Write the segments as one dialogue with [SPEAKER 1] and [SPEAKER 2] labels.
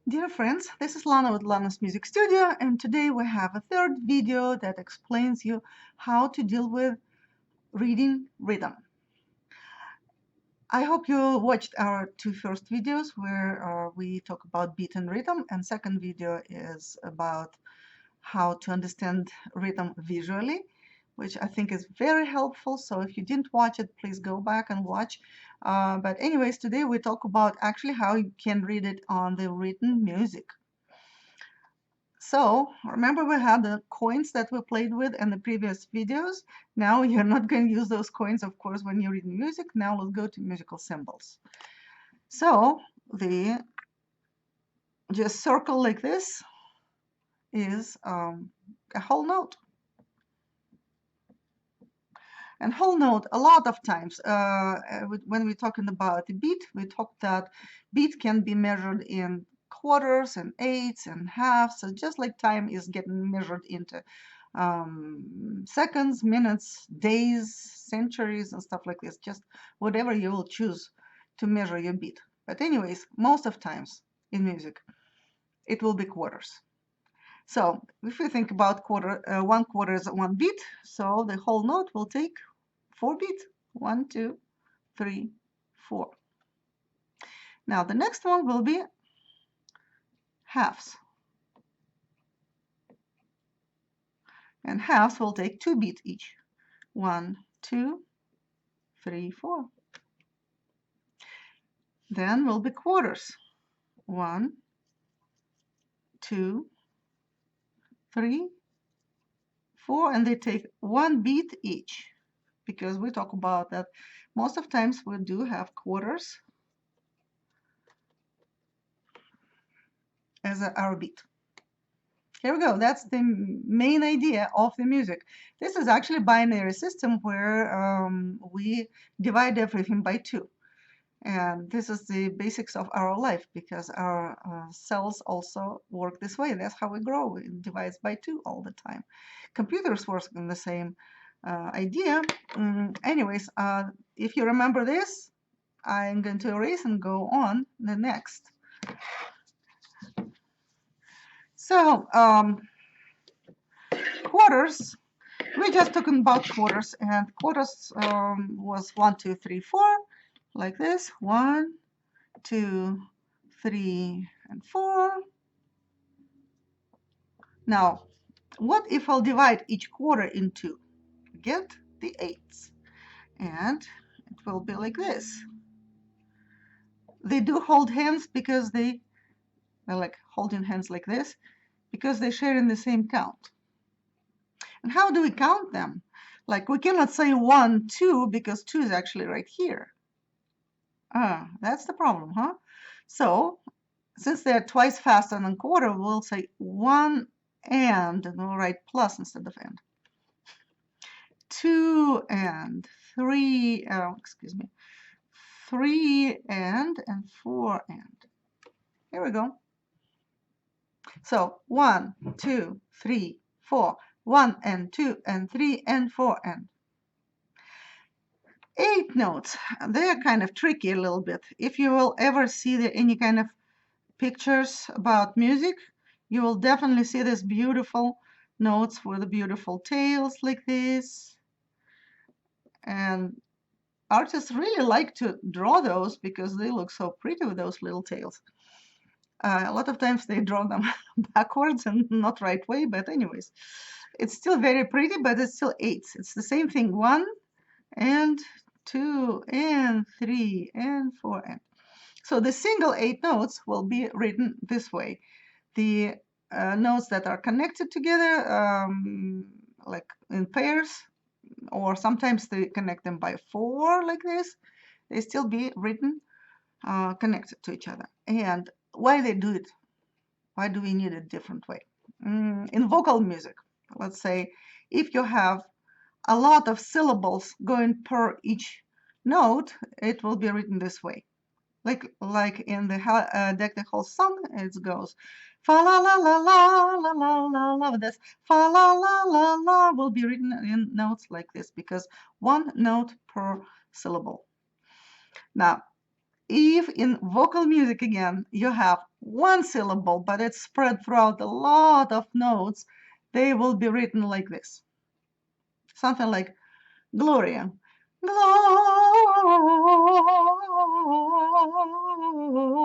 [SPEAKER 1] Dear friends, this is Lana with Lana's Music Studio, and today we have a third video that explains you how to deal with reading rhythm. I hope you watched our two first videos where we talk about beat and rhythm, and second video is about how to understand rhythm visually, which I think is very helpful. So if you didn't watch it, please go back and watch. But anyways, today we talk about actually how you can read it on the written music. So remember we had the coins that we played with in the previous videos. Now you're not going to use those coins, of course, when you're reading music. Now let's go to musical symbols. So the just circle like this is a whole note. And whole note, a lot of times, when we're talking about the beat, we talk that beat can be measured in quarters and eighths and halves. So just like time is getting measured into seconds, minutes, days, centuries, and stuff like this. Just whatever you will choose to measure your beat. But anyways, most of times in music, it will be quarters. So if you think about quarter, 1/4 is 1 beat, so the whole note will take 4 beats. 1, 2, 3, 4. Now the next one will be halves. And halves will take 2 beats each. 1, 2, 3, 4. Then will be quarters. 1, 2, 3, 4, and they take 1 beat each, because we talk about that most of times we do have quarters as our beat. Here we go. That's the main idea of the music. This is actually a binary system where we divide everything by 2. And this is the basics of our life, because our cells also work this way. That's how we grow. It divides by 2 all the time. Computers work in the same idea. Anyways, if you remember this, I'm going to erase and go on the next. So quarters, we're just talking about quarters, and quarters was 1, 2, 3, 4, like this. 1, 2, 3, and 4. Now, what if I'll divide each quarter in 2? Get the eighths, and it will be like this. They do hold hands because they're like holding hands like this, because they share in the same count. And how do we count them? Like, we cannot say 1, 2, because 2 is actually right here. That's the problem, huh? So, since they're twice faster than quarter, we'll say 1 and we'll write plus instead of and. 2 and 3, 3 and 4 and. Here we go. So 1, 2, 3, 4. 1 and 2 and 3 and 4 and. 8 notes. They're kind of tricky a little bit. If you will ever see any kind of pictures about music, you will definitely see these beautiful notes with the beautiful tails like this. And artists really like to draw those because they look so pretty with those little tails. A lot of times they draw them backwards and not right way, but anyways, it's still very pretty, but it's still 8s. It's the same thing, 1 and 2 and 3 and 4 and. So the single 8 notes will be written this way. The notes that are connected together, like in pairs, or sometimes they connect them by 4 like this, they still be written connected to each other. And why they do it? Why do we need a different way? In vocal music, let's say, if you have a lot of syllables going per each note, it will be written this way. Like in the Deck the Whole Song, it goes fa la la la la la la la la. That's fa la la la la will be written in notes like this, because 1 note per syllable. Now, If in vocal music again you have one syllable but it's spread throughout a lot of notes, they will be written like this. Something like Gloria.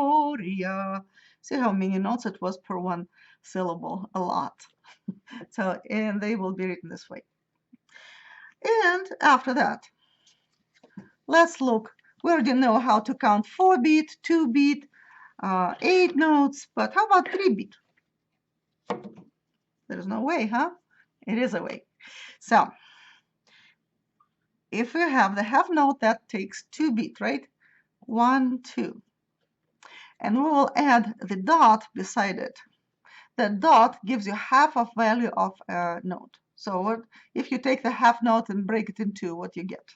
[SPEAKER 1] Gloria. See how many notes it was per one syllable? A lot. So, and they will be written this way. And after that, let's look. We already know how to count 4-beat, 2-beat, 8 notes, but how about 3-beat? There's no way, huh? It is a way. So, if we have the half note, that takes 2-beat, right? 1, 2. And we will add the dot beside it. The dot gives you half of value of a note. So what if you take the half note and break it in two, what you get?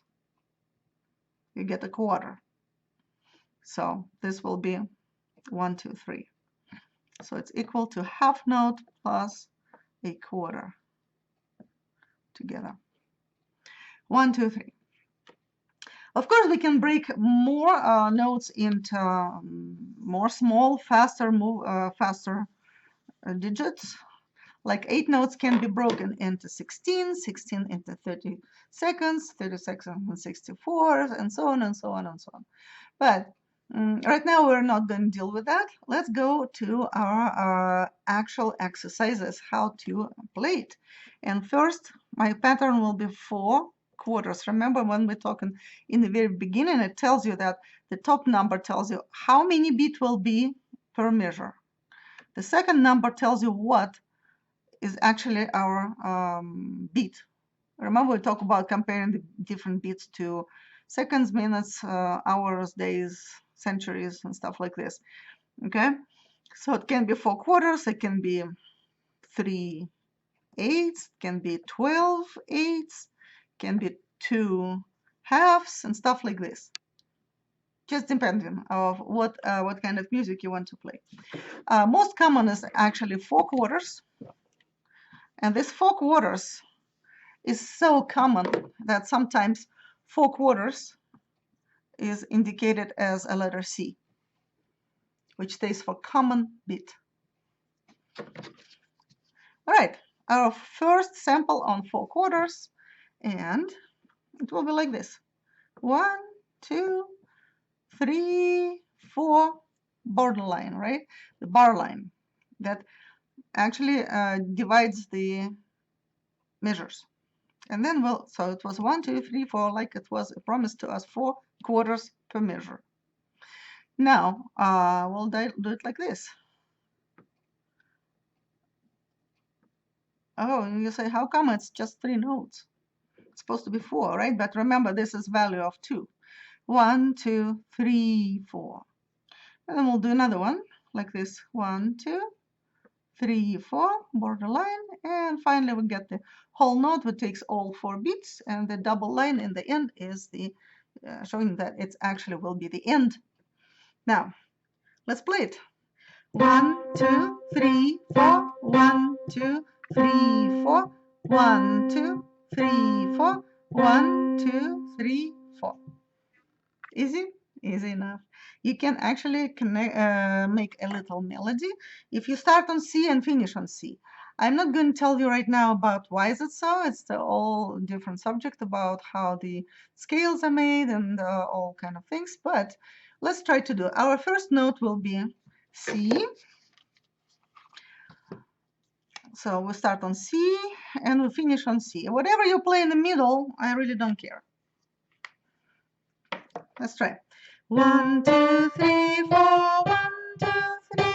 [SPEAKER 1] You get a quarter. So this will be 1, 2, 3. So it's equal to half note plus a quarter together. 1, 2, 3. Of course, we can break more notes into more small, faster digits. Like 8 notes can be broken into 16, 16 into 30 seconds, 30 seconds and 64, and so on and so on and so on. But right now we're not going to deal with that. Let's go to our actual exercises, how to play it. And first, my pattern will be 4 quarters. Remember when we're talking in the very beginning, it tells you that the top number tells you how many beat will be per measure. The second number tells you what is actually our beat. Remember, we talk about comparing the different beats to seconds, minutes, hours, days, centuries, and stuff like this. Okay, so it can be 4 quarters, it can be 3 eighths, can be 12 eighths, can be 2 halves, and stuff like this. Just depending of what kind of music you want to play. Most common is actually 4 quarters. And this 4 quarters is so common that sometimes 4 quarters is indicated as a letter C, which stands for common beat. All right, our first sample on 4 quarters, and it will be like this. 1, 2, 3, 4, borderline, right? The bar line that actually divides the measures. And then, well, so it was 1, 2, 3, 4, like it was promised to us, 4 quarters per measure. Now, we'll do it like this. Oh, you say, how come it's just 3 notes? It's supposed to be 4, right? But remember, this is value of 2. 1, 2, 3, 4. And then we'll do another one like this. 1, 2, 3, 4, borderline. And finally, we get the whole note, which takes all 4 beats. And the double line in the end is the showing that it actually will be the end. Now, let's play it. 1, 2, 3, 4. 1, 2, 3, 4. 1, 2, 3, 4. 1, 2, 3, 4. Easy? Easy enough. You can actually make a little melody if you start on C and finish on C. I'm not going to tell you right now about why is it so. It's the all different subject about how the scales are made and all kind of things. But let's try to do. Our first note will be C. So we start on C and we finish on C. Whatever you play in the middle, I really don't care. Let's try. 1, 2, 3, 4. 1, 2, 3,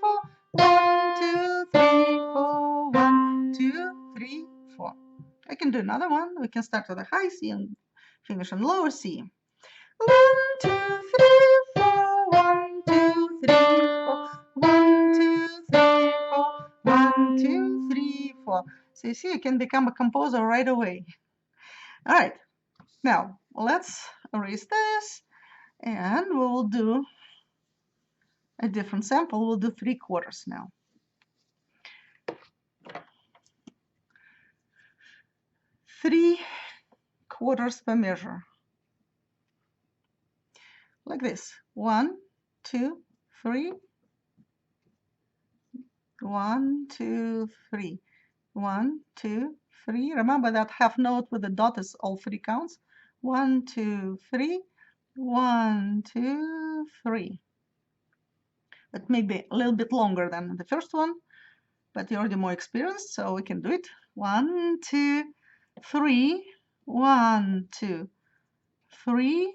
[SPEAKER 1] 4. 1, 2, 3, 4. 1, 2, 3, 4. I can do another one. We can start with a high C and finish on lower C. 1, 2, 3, 4. 1, 2, 3, 4. 1, 2, 3, 4. 1, 2, 3, 4. So you see, you can become a composer right away. All right. Now, let's erase this. And we will do a different sample. We'll do 3 quarters now. 3 quarters per measure. like this. 1, 2, 3. 1, 2, 3. 1, 2, 3. Remember that half note with the dot is all three counts. 1, 2, 3. 1, 2, 3. It may be a little bit longer than the first one, but you're already more experienced, so we can do it. 1, 2, 3. 1, 2, 3.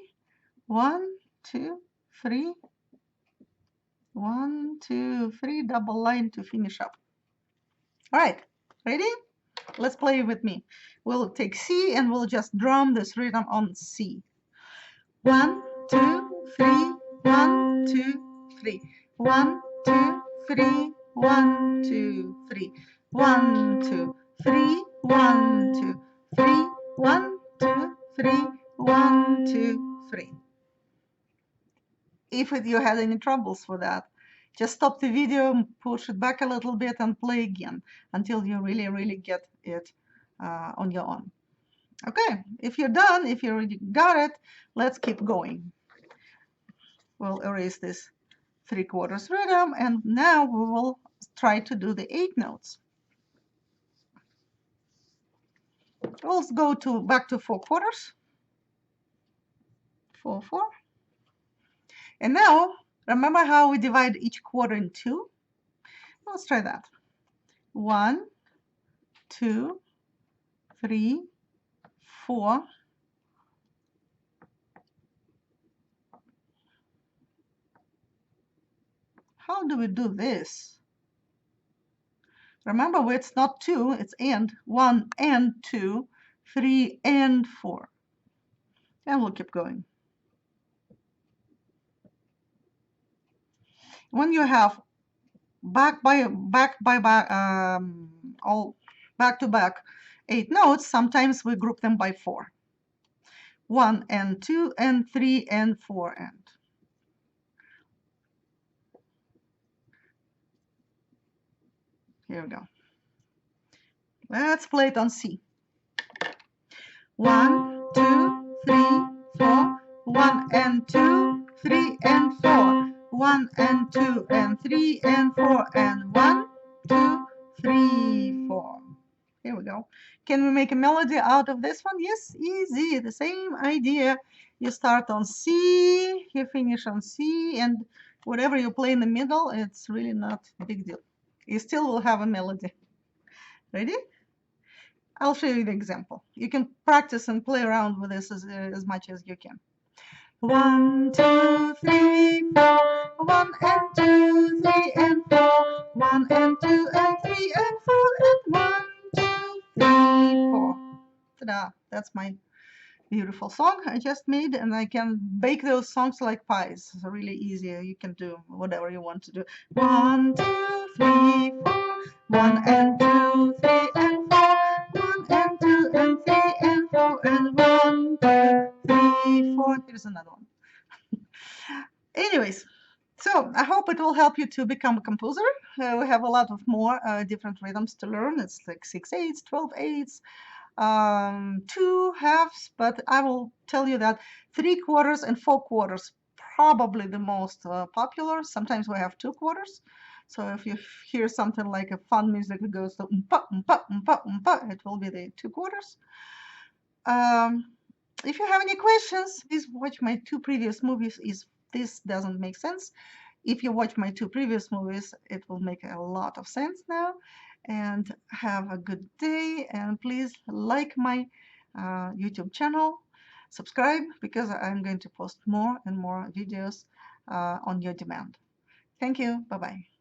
[SPEAKER 1] 1, 2, 3. 1, 2, 3. Double line to finish up. All right, ready? Let's play with me. We'll take C and we'll just drum this rhythm on C. 1, 2, 3. 1, 2, 3. 1, 2, 3. 1, 2, 3. 1, 2, 3. 1, 2, 3. 1, 2, 3. 1, 2, 3. If you had any troubles with that, just stop the video, push it back a little bit, and play again until you really get it on your own. Okay, if you're done, if you already got it, let's keep going. We'll erase this 3/4 rhythm, and now we will try to do the 8 notes. We'll go back to 4/4. 4, 4. And now, remember how we divide each quarter in 2? Let's try that. 1, 2, 3, 4. How do we do this? Remember, it's not 2, it's and. 1 and 2, 3 and 4. And we'll keep going. When you have all back to back 8 notes, sometimes we group them by 4. 1 and 2 and 3 and 4 and. Here we go. Let's play it on C. 1, 2, 3, 4. 1 and 2, 3 and 4. 1 and 2 and 3 and 4 and 1, 2, 3, 4. Here we go. Can we make a melody out of this one? Yes, easy. The same idea. You start on C, you finish on C, and whatever you play in the middle, it's really not a big deal. You still will have a melody. Ready? I'll show you the example. You can practice and play around with this as much as you can. 1, 2, 3, 4. 1 and 2, 3 and 4. 1 and 2 and 3 and 4 and 1, 2, 3, 4. Ta-da! That's my beautiful song I just made, and I can bake those songs like pies. It's really easy. You can do whatever you want to do. 1, 2, 3, 4. 1 and 2, 3 and 4. 1 and 2 and 3 and 4 and 1, 2, 3, 4. Here's another one. Anyways, so I hope it will help you to become a composer. We have a lot of more different rhythms to learn. It's like 6/8, 12/8, 2 halves, but I will tell you that 3/4 and 4/4 probably the most popular. Sometimes we have 2/4. So if you hear something like a fun music that goes to umpa, umpa, umpa, umpa, it will be the 2/4. If you have any questions, please watch my 2 previous movies. If this doesn't make sense, if you watch my 2 previous movies, it will make a lot of sense now. And have a good day, and please like my YouTube channel, subscribe, because I'm going to post more and more videos on your demand. Thank you. Bye-bye.